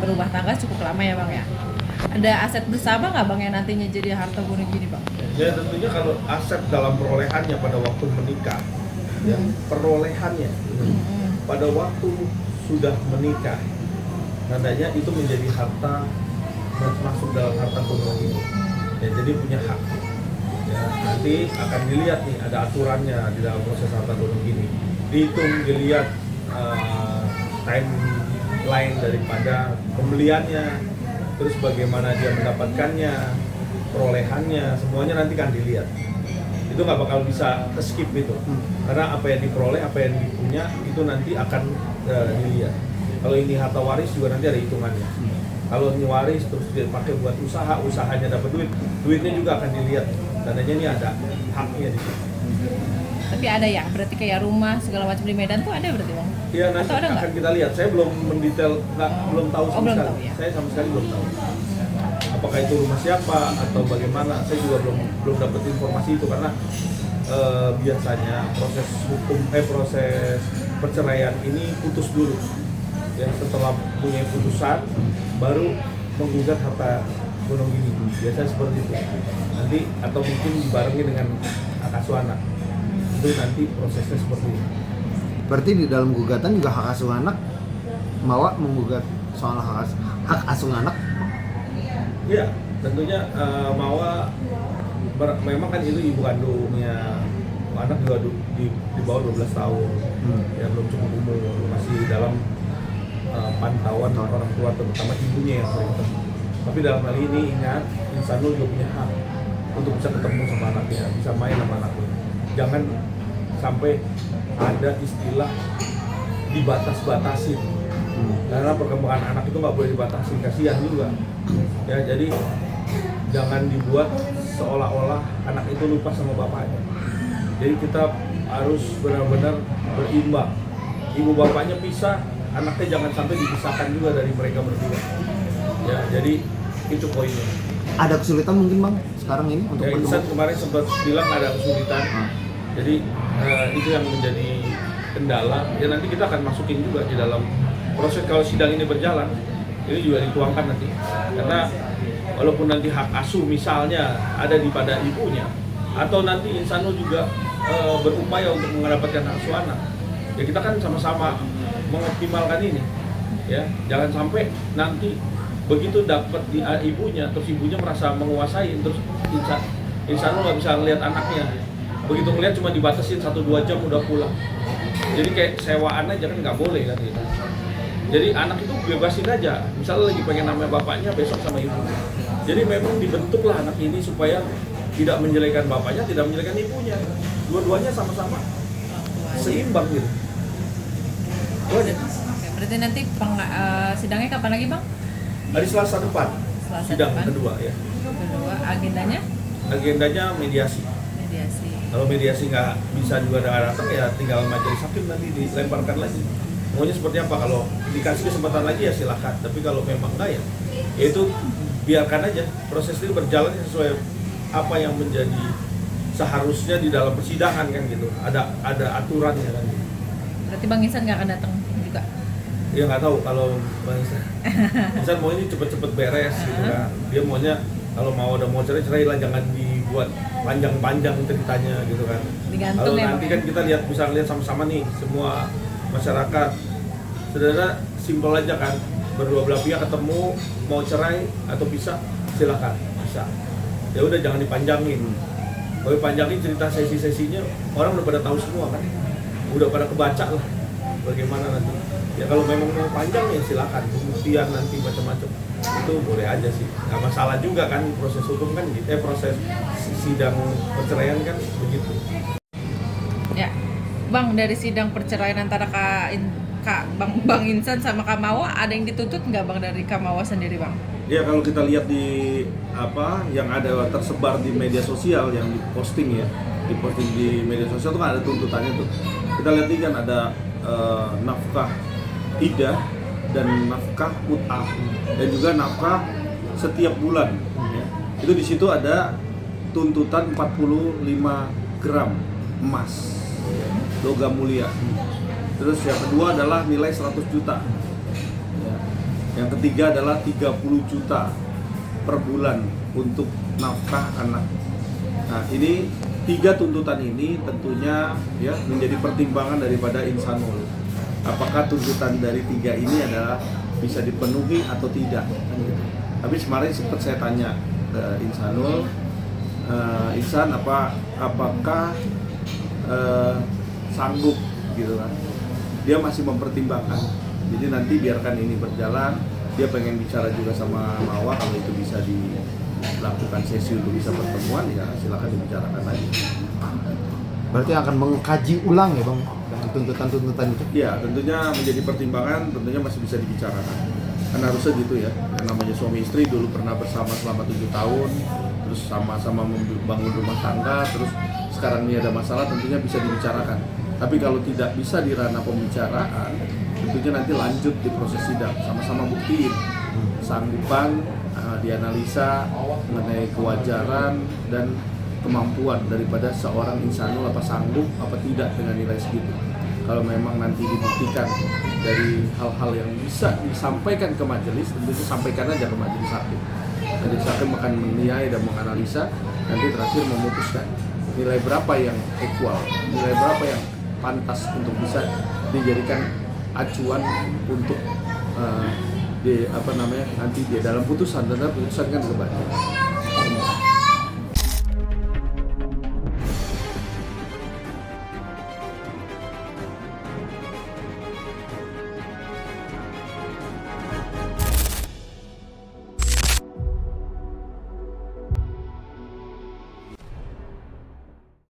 berumah tangga cukup lama ya Bang ya. Ada aset bersama nggak Bang yang nantinya jadi harta gonogini gini Bang? Ya tentunya kalau aset dalam perolehannya pada waktu menikah, ya, perolehannya pada waktu sudah menikah, tandanya itu menjadi harta masuk dalam harta gonogini. Ya, jadi punya hak. Ya, nanti akan dilihat nih ada aturannya di dalam proses harta gonogini. Dihitung, dilihat timeline daripada pembeliannya, terus bagaimana dia mendapatkannya, perolehannya, semuanya nanti kan dilihat. Itu nggak bakal bisa skip itu, karena apa yang diperoleh, apa yang dipunya itu nanti akan dilihat. Kalau ini harta waris juga nanti ada hitungannya. Kalau ini waris terus dipakai buat usaha, usahanya dapat duit, duitnya juga akan dilihat. Tandanya ini ada haknya di situ. Tapi ada ya, berarti kayak rumah segala macam di Medan tuh ada berarti Bang? Iya, nanti akan kita lihat. Saya belum mendetail, belum tahu sama sekali. Ya? Saya sama sekali belum tahu. Apakah itu rumah siapa atau bagaimana? Saya juga belum dapat informasi itu karena biasanya proses hukum proses perceraian ini putus dulu. Ya, setelah punya putusan baru menggugat harta gonogini. Biasanya seperti itu. Nanti atau mungkin dibarengi dengan hak asuh anak. Itu nanti prosesnya seperti itu. Berarti di dalam gugatan juga hak asuh anak menggugat soal hak asuh anak? Iya, tentunya Mawa memang kan itu ibu kandungnya anak juga di bawah 12 tahun, ya belum cukup umur, masih dalam pantauan orang tua terutama ibunya yang sering ketemu. Tapi dalam hal ini ingat, Insanul juga punya hak untuk bisa ketemu sama anaknya, bisa main sama anaknya. Jangan sampai ada istilah dibatas-batasin, karena perkembangan anak itu nggak boleh dibatasi, kasihan juga. Ya, jadi jangan dibuat seolah-olah anak itu lupa sama bapaknya. Jadi kita harus benar-benar berimbang. Ibu bapaknya pisah, anaknya jangan sampai dipisahkan juga dari mereka berdua. Ya, jadi itu poinnya. Ada kesulitan mungkin Bang sekarang ini untuk ya, Insan kemarin sempat bilang ada kesulitan. Jadi itu yang menjadi kendala. Ya nanti kita akan masukin juga di dalam proses kalau sidang ini berjalan. Ini juga dituangkan nanti. Karena walaupun nanti hak asuh misalnya ada di pada ibunya, atau nanti Insanul juga berupaya untuk mendapatkan hak asuh anak, ya kita kan sama-sama mengoptimalkan ini. Ya, jangan sampai nanti begitu dapat di ibunya, terus ibunya merasa menguasai, terus Insanul nggak bisa lihat anaknya. Begitu ngeliat cuma dibatasin 1-2 jam udah pulang. Jadi kayak sewaan aja kan nggak boleh kan gitu. Jadi anak itu bebasin aja. Misalnya lagi pengen namanya bapaknya, besok sama ibu. Jadi memang dibentuklah anak ini supaya tidak menjelekan bapaknya, tidak menjelekan ibunya. Dua-duanya sama-sama seimbang gitu. Itu aja. Oke, berarti nanti sidangnya kapan lagi Bang? Hari Selasa depan. Sidang kedua ya. Kedua, agendanya? Agendanya mediasi. Mediasi. Kalau mediasi nggak bisa juga datang ya tinggal majelis hakim nanti dilemparkan lagi. Maunya seperti apa? Kalau dikasih kesempatan lagi ya silakan. Tapi kalau memang nggak ya itu biarkan aja proses ini berjalan sesuai apa yang menjadi seharusnya di dalam persidangan kan gitu. Ada aturannya kan gitu. Berarti Bang Insan nggak akan datang juga? Ya nggak tahu kalau Bang Insan mau ini cepet-cepet beres gitu kan. Dia maunya kalau mau cerai lah, jangan dibuat panjang-panjang ceritanya gitu kan. Kalau nanti kan kita bisa lihat sama-sama nih semua masyarakat. Saudara simpel aja kan, berdua belah pihak ketemu mau cerai atau pisah silakan bisa. Ya udah jangan dipanjangin. Kalau dipanjangin cerita sesi-sesinya orang udah pada tahu semua kan. Udah pada kebaca lah bagaimana nanti. Ya kalau memang mau panjang ya silakan, pembuktian nanti macam-macam itu boleh aja sih, nggak masalah juga kan, proses hukum kan gitu, proses sidang perceraian kan begitu. Ya, Bang, dari sidang perceraian antara Bang Insan sama Kak Mawa ada yang dituntut nggak Bang dari Kak Mawa sendiri Bang? Ya kalau kita lihat di yang ada tersebar di media sosial yang diposting di media sosial itu kan ada tuntutannya tuh. Kita lihat ini kan ada nafkah idah dan nafkah ut'ah dan juga nafkah setiap bulan ya. Itu di situ ada tuntutan 45 gram emas logam mulia. Terus yang kedua adalah nilai 100 juta ya. Yang ketiga adalah 30 juta per bulan untuk nafkah anak. Nah, ini 3 tuntutan ini tentunya ya menjadi pertimbangan daripada Insanul. Apakah tuntutan dari 3 ini adalah bisa dipenuhi atau tidak? Kan gitu. Tapi kemarin sempat saya tanya ke Insanul, Insan apakah sanggup gitu kan? Dia masih mempertimbangkan. Jadi nanti biarkan ini berjalan. Dia pengen bicara juga sama Mawa, kalau itu bisa dilakukan sesi untuk bisa pertemuan, ya silakan dibicarakan lagi. Berarti akan mengkaji ulang ya bang tuntutan-tuntutan itu? Ya tentunya menjadi pertimbangan, tentunya masih bisa dibicarakan. Kan harusnya gitu ya. Yang namanya suami istri dulu pernah bersama selama 7 tahun, terus sama-sama membangun rumah tangga, terus sekarang ini ada masalah, tentunya bisa dibicarakan. Tapi kalau tidak bisa di ranah pembicaraan, tentunya nanti lanjut di proses sidang, sama-sama buktiin sanggupan, dianalisa mengenai kewajaran dan kemampuan daripada seorang Insanul, apa sanggup apa tidak dengan nilai segitu. Kalau memang nanti dibuktikan dari hal-hal yang bisa disampaikan ke majelis, tentunya sampaikan aja ke majelis hakim. Majelis hakim akan menilai dan menganalisa, nanti terakhir memutuskan nilai berapa yang equal, nilai berapa yang pantas untuk bisa dijadikan acuan untuk nanti dia dalam putusan, dan putusan kan kebanyakan.